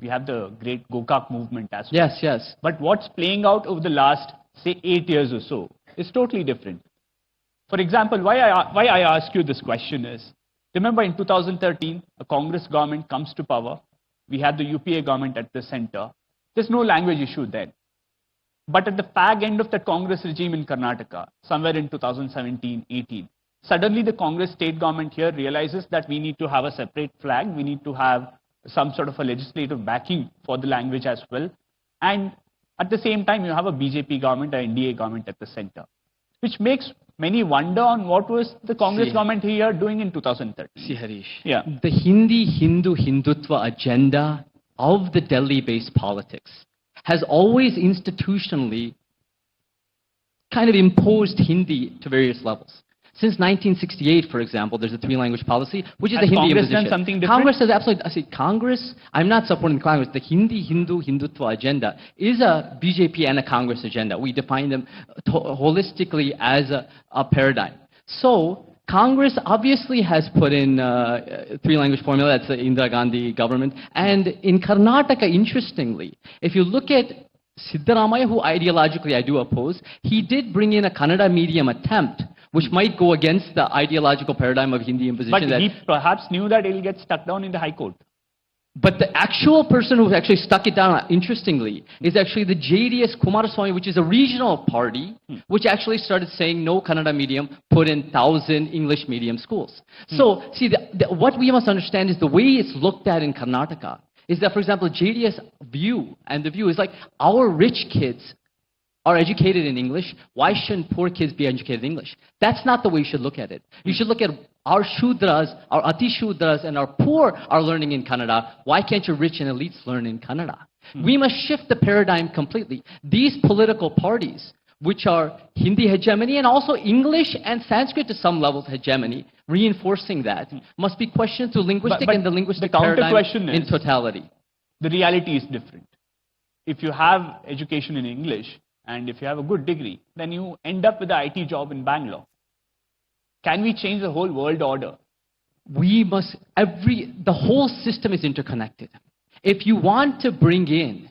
We have the great Gokak movement as well. Yes, yes. But what's playing out over the last, say, 8 years or so is totally different. For example, why I ask you this question is, remember in 2013, a Congress government comes to power. We had the UPA government at the center. There's no language issue then. But at the fag end of the Congress regime in Karnataka, somewhere in 2017-18, suddenly the Congress state government here realizes that we need to have a separate flag. We need to have some sort of a legislative backing for the language as well. And at the same time, you have a BJP government, an NDA government at the center, which makes many wonder on what was the Congress government here doing in 2013. See, Harish, yeah. The Hindutva agenda of the Delhi-based politics has always institutionally kind of imposed Hindi to various levels. Since 1968, for example, there's a three-language policy, which is the Hindi Congress imposition. done something different? Congress has absolutely. I say Congress. I'm not supporting Congress. The Hindutva agenda is a BJP and a Congress agenda. We define them holistically as a paradigm. So Congress obviously has put in three-language formula. That's the Indira Gandhi government. And in Karnataka, interestingly, if you look at Siddaramaiah, who ideologically I do oppose, he did bring in a Kannada medium attempt, which might go against the ideological paradigm of Hindi imposition. But he perhaps knew that he'll get stuck down in the High Court. But the actual person who actually stuck it down, interestingly, is actually the JDS Kumaraswamy, which is a regional party, which actually started saying no Kannada medium, put in 1,000 English medium schools. So, see, what we must understand is the way it's looked at in Karnataka is that, for example, JDS view, and the view is like, our rich kids are educated in English, why shouldn't poor kids be educated in English? That's not the way you should look at it. You should look at our Shudras, our ati-Shudras, and our poor are learning in Kannada. Why can't your rich and elites learn in Kannada? We must shift the paradigm completely. These political parties, which are Hindi hegemony and also English and Sanskrit to some levels hegemony, reinforcing that, must be questioned through linguistic and the linguistic paradigm in totality. The reality is different. If you have education in English, and if you have a good degree, then you end up with an IT job in Bangalore. Can we change the whole world order? We must, the whole system is interconnected. If you want to bring in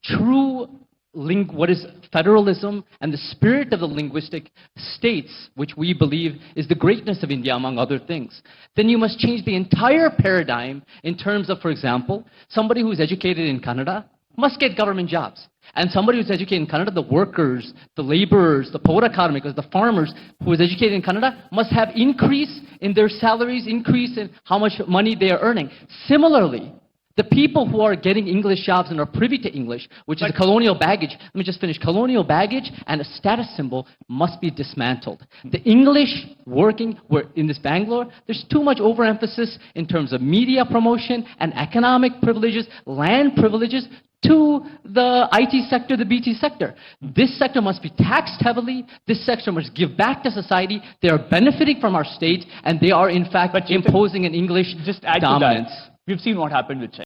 true what is federalism and the spirit of the linguistic states, which we believe is the greatness of India, among other things, then you must change the entire paradigm in terms of, for example, somebody who's educated in Kannada must get government jobs. And somebody who's educated in Kannada, the workers, the laborers, the Paura Karmikas, the farmers who is educated in Kannada must have increase in their salaries, increase in how much money they are earning. Similarly, the people who are getting English jobs and are privy to English, which is a colonial baggage, let me just finish, colonial baggage and a status symbol must be dismantled. The English working in this Bangalore, there's too much overemphasis in terms of media promotion and economic privileges, land privileges, to the IT sector, the BT sector. This sector must be taxed heavily. This sector must give back to society. They are benefiting from our state, and they are, in fact, imposing an English dominance. We've seen what happened with China.